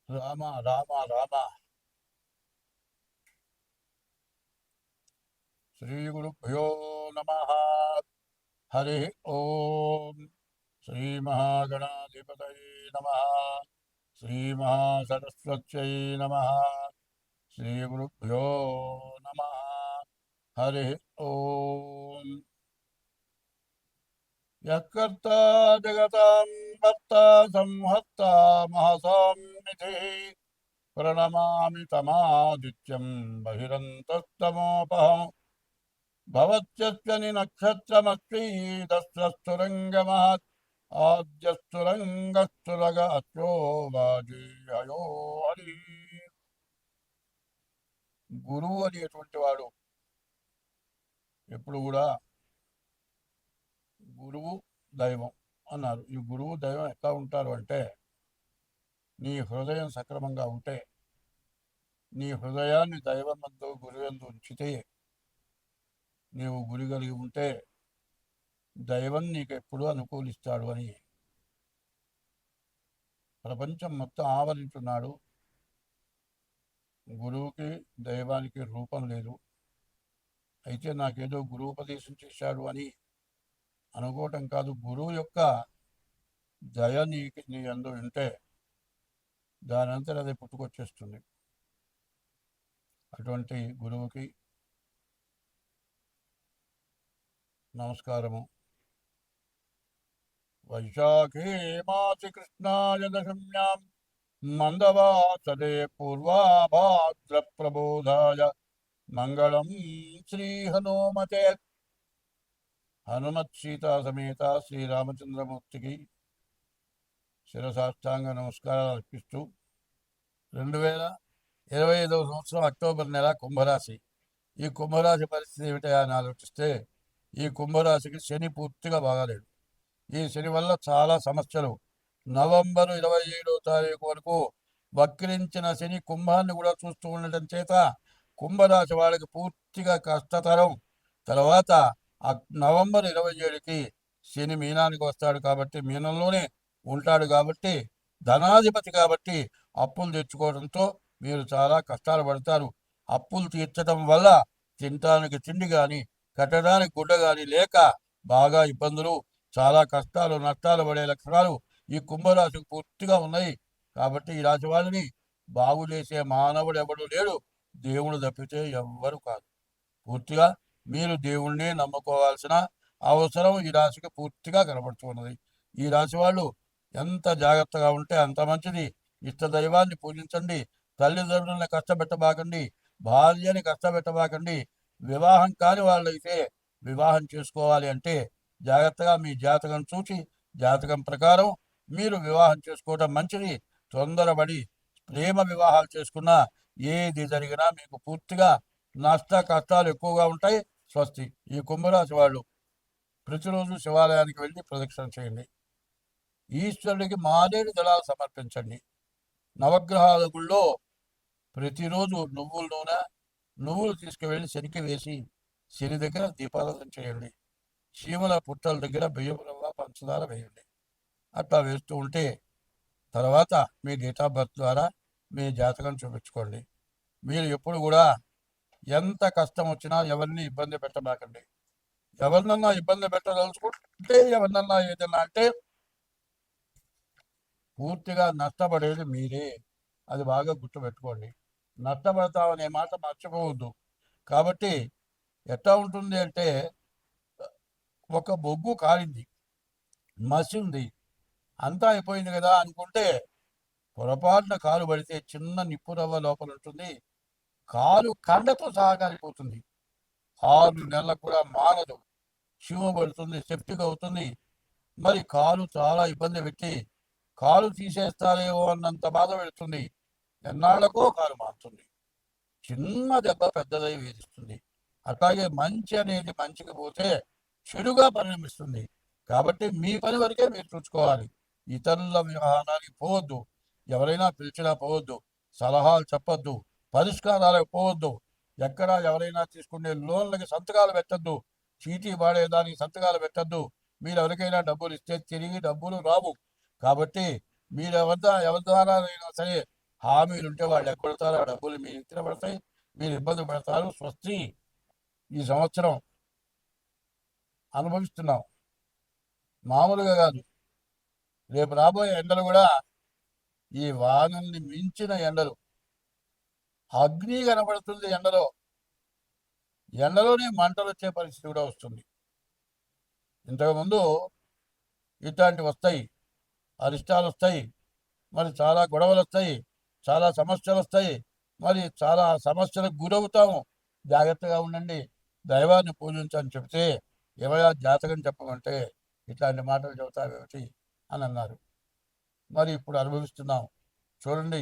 రామ రామ రామ. శ్రీ గురుభ్యో నమ. హరి ఓం. శ్రీ మహాగణాధిపతయే నమ. శ్రీ మహాసరస్వత్యై నమ. శ్రీ గురుభ్యో నమ. హరి ఓం. యత్కర్త జగతాం భర్త సంహర్త మహసాన్నిధి ప్రణమామి తమాదిత్యం బహిరంతస్తమోపహం భవత్యస్య నక్షత్రమస్త్రీదస్రస్తురంగమహత్ ఆద్యస్తురంగస్తురగ అత్రో వాజీయో హరి. గురువు అనేటువంటి వాడు ఎప్పుడు కూడా గురువు దైవం అన్నారు. ఈ గురువు దైవం ఎట్లా ఉంటారు అంటే, నీ హృదయం సక్రమంగా ఉంటే, నీ హృదయాన్ని దైవమందు గురువందు ఉంచితే, నీవు గురి కలిగి ఉంటే దైవం నీకు ఎప్పుడూ అనుకూలిస్తాడు అని ప్రపంచం మొత్తం ఆవరించున్నాడు. గురువుకి దైవానికి రూపం లేదు. అయితే నాకేదో గురువుపదేశం చేశాడు అని అనుకోవటం కాదు. గురువు యొక్క దయ నీ అందు ఉంటే దానంతా అది పుట్టుకొచ్చేస్తుంది. అటువంటి గురువుకి నమస్కారము. వైశాఖే మాసి కృష్ణాయ దశమ్యాం మందవాసరే పూర్వాభాద్ర ప్రబోధాయ మంగళం శ్రీ హనుమతే. హనుమత్ సీతా సమేత శ్రీరామచంద్రమూర్తికి శిరసాష్టాంగ నమస్కారాలు అర్పిస్తూ 2025 సంవత్సరం అక్టోబర్ నెల కుంభరాశి. ఈ కుంభరాశి పరిస్థితి ఏమిటా అని ఆలోచిస్తే, ఈ కుంభరాశికి శని పూర్తిగా బాగాలేడు. ఈ శని వల్ల చాలా సమస్యలు. నవంబర్ 27వ తారీఖు వరకు వక్రించిన శని కుంభాన్ని కూడా చూస్తూ ఉండటం చేత కుంభరాశి వాళ్ళకి పూర్తిగా కష్టతరం. తర్వాత నవంబర్ 27కి శని మీనానికి వస్తాడు కాబట్టి, మీనంలోనే ఉంటాడు కాబట్టి, ధనాధిపతి కాబట్టి అప్పులు తెచ్చుకోవడంతో మీరు చాలా కష్టాలు పడతారు. అప్పులు తీర్చడం వల్ల తినటానికి తిండి కానీ కట్టడానికి గుడ్డ కానీ లేక బాగా ఇబ్బందులు, చాలా కష్టాలు నష్టాలు పడే లక్షణాలు ఈ కుంభరాశికి పూర్తిగా ఉన్నాయి. కాబట్టి ఈ రాశి వాళ్ళని బాగు చేసే మానవుడు ఎవడు లేడు, దేవుడు తప్పితే ఎవ్వరు కాదు. పూర్తిగా మీరు దేవుణ్ణే నమ్ముకోవాల్సిన అవసరం ఈ రాశికి పూర్తిగా కనబడుతున్నది. ఈ రాశి వాళ్ళు ఎంత జాగ్రత్తగా ఉంటే అంత మంచిది. ఇష్టదైవాన్ని పూజించండి. తల్లిదండ్రులను కష్టపెట్టబాకండి. భార్యని కష్టపెట్టబాకండి. వివాహం కాని వాళ్ళైతే వివాహం చేసుకోవాలి అంటే జాగ్రత్తగా మీ జాతకం చూసి జాతకం ప్రకారం మీరు వివాహం చేసుకోవడం మంచిది. తొందరపడి ప్రేమ వివాహాలు చేసుకున్నా ఏది జరిగినా మీకు పూర్తిగా నష్ట కష్టాలు ఎక్కువగా ఉంటాయి. స్వస్తి. ఈ కుంభరాశి వాళ్ళు ప్రతిరోజు శివాలయానికి వెళ్ళి ప్రదక్షిణ చేయండి. ఈశ్వరుడికి మారేడు దళాలు సమర్పించండి. నవగ్రహాల గుళ్ళో ప్రతిరోజు నువ్వులు తీసుకువెళ్ళి శనికి వేసి శని దగ్గర దీపారాధన చేయండి. చీమల పుట్టల దగ్గర బియ్యం రవ్వ పంచదార వేయండి. అట్లా వేస్తూ ఉంటే తర్వాత మీ డేట్ ఆఫ్ బర్త్ ద్వారా మీ జాతకం చూపించుకోండి. మీరు ఎప్పుడు కూడా ఎంత కష్టం వచ్చినా ఎవరిని ఇబ్బంది పెట్టబాకండి. ఎవరినన్నా ఇబ్బంది పెట్టదలుచుకుంటే, ఎవరినన్నా ఏదన్నా అంటే పూర్తిగా నష్టపడేది మీరే. అది బాగా గుర్తుపెట్టుకోండి. నష్టపడతామనే మాట మర్చిపోవద్దు. కాబట్టి ఎట్లా ఉంటుంది అంటే, ఒక బొగ్గు కాలింది, మసి ఉంది, అంతా అయిపోయింది కదా అనుకుంటే పొరపాటున కాలు పడితే చిన్న నిప్పు రవ్వ లోపల ఉంటుంది. కాలు కండతో సహా కాలిపోతుంది. 6 నెలలకు కూడా మానదు. చీమ పడుతుంది, సెప్టిక్ అవుతుంది. మరి కాలు చాలా ఇబ్బంది పెట్టి కాలు తీసేస్తారేమో అన్నంత బాధ పెడుతుంది. ఎన్నాళ్లకో కాలు మారుతుంది. చిన్న దెబ్బ పెద్దదై వేధిస్తుంది. అట్లాగే మంచి అనేది మంచికి పోతే చెడుగా పరిణమిస్తుంది. కాబట్టి మీ పని వరకే మీరు చూసుకోవాలి. ఇతరుల వ్యవహారానికి పోవద్దు. ఎవరైనా పిలిచినా పోవద్దు. సలహాలు చెప్పొద్దు. పరిష్కారాలకు పోవద్దు. ఎక్కడ ఎవరైనా తీసుకునే లోన్లకి సంతకాలు పెట్టద్దు. చీటీ వాడేదానికి సంతకాలు పెట్టద్దు. మీరు ఎవరికైనా డబ్బులు ఇస్తే తిరిగి డబ్బులు రావు. కాబట్టి మీరు ఎవరి ద్వారా అయినా సరే హామీలు ఉంటే వాళ్ళు ఎగ్గొడతారు, ఆ డబ్బులు మీరు ఎత్తిన పడతాయి, మీరు ఇబ్బంది పడతారు. స్వస్తి ఈ సంవత్సరం అనుభవిస్తున్నాం, మామూలుగా కాదు. రేపు రాబోయే ఎండలు కూడా ఈ వానల్ని మించిన ఎండలు. అగ్ని కనబడుతుంది ఎండలో, ఎండలోనే మంటలు వచ్చే పరిస్థితి కూడా వస్తుంది. ఇంతకుముందు ఇట్లాంటివి వస్తాయి, అరిష్టాలు వస్తాయి, మరి చాలా గొడవలు వస్తాయి, చాలా సమస్యలు వస్తాయి, మరి చాలా సమస్యలకు గురవుతాము. జాగ్రత్తగా ఉండండి, దైవాన్ని పూజించని చెప్తే ఎవరా జాతకం చెప్పమంటే ఇట్లాంటి మాటలు చెబుతావేమిటి అని అన్నారు. మరి ఇప్పుడు అనుభవిస్తున్నాం. చూడండి,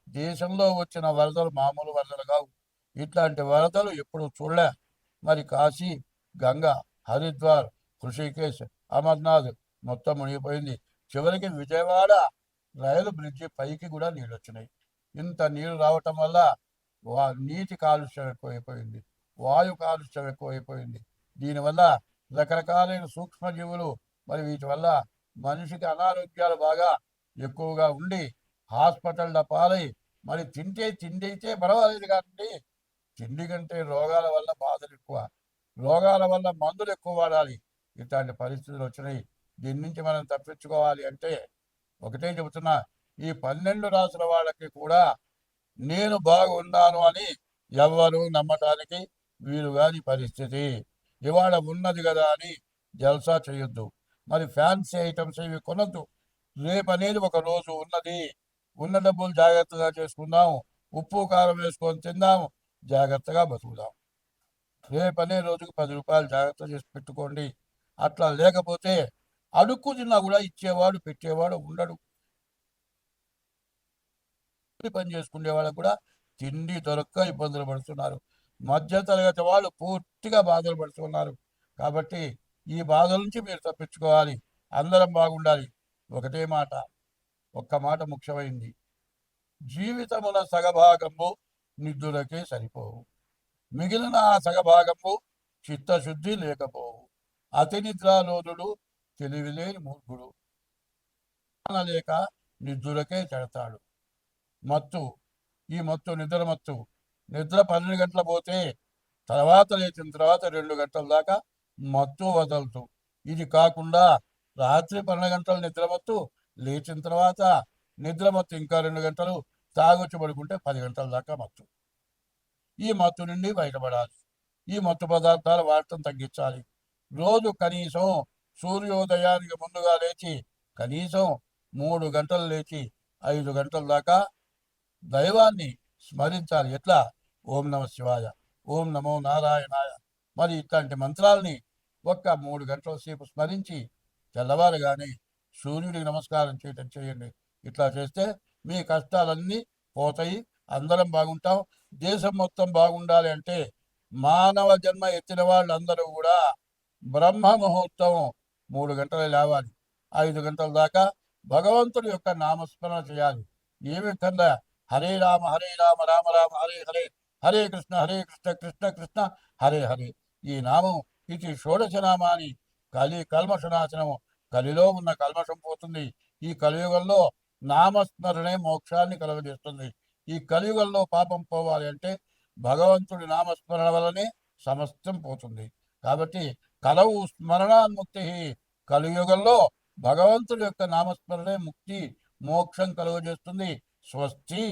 దేశంలో వచ్చిన వరదలు మామూలు వరదలు కావు. ఇట్లాంటి వరదలు ఎప్పుడు చూడలే. మరి కాశీ, గంగా, హరిద్వార్, హృషికేశ్, అమర్నాథ్ మొత్తం మునిగిపోయింది. చివరికి విజయవాడ రైలు బ్రిడ్జి పైకి కూడా నీళ్ళు వచ్చినాయి. ఇంత నీళ్లు రావటం వల్ల నీటి కాలుష్యం ఎక్కువైపోయింది, వాయు కాలుష్యం ఎక్కువైపోయింది. దీనివల్ల రకరకాలైన సూక్ష్మజీవులు, మరి వీటి వల్ల మనిషికి అనారోగ్యాలు బాగా ఎక్కువగా ఉండి హాస్పిటల్ల పాలై, మరి తిండి అయితే పర్వాలేదు కానీ తిండి కంటే రోగాల వల్ల బాధలు ఎక్కువ, రోగాల వల్ల మందులు ఎక్కువ వాడాలి. ఇట్లాంటి పరిస్థితులు వచ్చినాయి. దీని నుంచి మనం తప్పించుకోవాలి అంటే ఒకటే చెబుతున్నా, ఈ 12 రాసుల వాళ్ళకి కూడా నేను బాగున్నాను అని ఎవ్వరూ నమ్మటానికి వీలుగాని పరిస్థితి. ఇవాళ ఉన్నది కదా అని జల్సా చేయొద్దు, మరి ఫ్యాన్సీ ఐటమ్స్ ఇవి కొనొద్దు. రేపు అనేది ఒక రోజు ఉన్నది, ఉన్న డబ్బులు జాగ్రత్తగా చేసుకుందాం, ఉప్పు కారం వేసుకొని తిందాం, జాగ్రత్తగా బతుకుదాం. రేపు అనే రోజుకి 10 రూపాయలు జాగ్రత్త చేసి పెట్టుకోండి. అట్లా లేకపోతే అడుక్కు తిన్నా కూడా ఇచ్చేవాడు పెట్టేవాడు ఉండడు. పని చేసుకునే వాళ్ళకు కూడా తిండి దొరక్క ఇబ్బందులు పడుతున్నారు. మధ్యతరగతి వాళ్ళు పూర్తిగా బాధలు పడుతున్నారు. కాబట్టి ఈ బాధల నుంచి మీరు తప్పించుకోవాలి, అందరం బాగుండాలి. ఒకటే మాట, ఒక్క మాట ముఖ్యమైంది, జీవితముల సగభాగము నిద్దులకే సరిపోవు, మిగిలిన ఆ సగభాగము చిత్తశుద్ధి లేకపోవు. అతి నిద్రాలోనుడు తెలివిలేని మూర్ఖుడు, లేక నిద్దులకే చెడతాడు. మత్తు, ఈ మత్తు నిద్ర మత్తు. నిద్ర 12 గంటలు పోతే తర్వాత లేచిన తర్వాత 2 గంటల దాకా మత్తు వదలదు. ఇది కాకుండా రాత్రి 12 గంటలు నిద్రమత్తు, లేచిన తర్వాత నిద్రమత్తు ఇంకా 2 గంటలు, తాగొచ్చి పడుకుంటే 10 గంటల దాకా మత్తు. ఈ మత్తు నుండి బయటపడాలి. ఈ మత్తు పదార్థాలు వాడటం తగ్గించాలి. రోజు కనీసం సూర్యోదయానికి ముందుగా లేచి కనీసం 3 గంటలు లేచి 5 గంటల దాకా దైవాన్ని స్మరించాలి. ఎట్లా? ఓం నమ శివాయ, ఓం నమో నారాయణాయ, మరి ఇట్లాంటి మంత్రాలని ఒక్క 3 గంటల సేపు స్మరించి తెల్లవారుగానే సూర్యుడికి నమస్కారం చేయటం చేయండి. ఇట్లా చేస్తే మీ కష్టాలన్నీ పోతాయి, అందరం బాగుంటాం. దేశం మొత్తం బాగుండాలి అంటే మానవ జన్మ ఎత్తిన వాళ్ళందరూ కూడా బ్రహ్మ ముహూర్తం 3 గంటలు లేవాలి, 5 గంటల దాకా భగవంతుడి యొక్క నామస్మరణ చేయాలి. ఏమి కన్నా హరే రామ రామ రామ హరే హరే, హరే కృష్ణ కృష్ణ కృష్ణ హరే హరే. ఈ నామం ఇది షోడశ నామాని. కల్మషనాశనము, కలిలో ఉన్న కల్మషం పోతుంది. ఈ కలియుగంలో నామస్మరణే మోక్షాన్ని కలుగజేస్తుంది. ఈ కలియుగంలో పాపం పోవాలి అంటే భగవంతుడి నామస్మరణ వల్లనే సమస్తం పోతుంది. కాబట్టి కలవు స్మరణాన్ముక్తి. కలియుగంలో భగవంతుడి యొక్క నామస్మరణే ముక్తి, మోక్షం కలుగజేస్తుంది. స్వస్తి.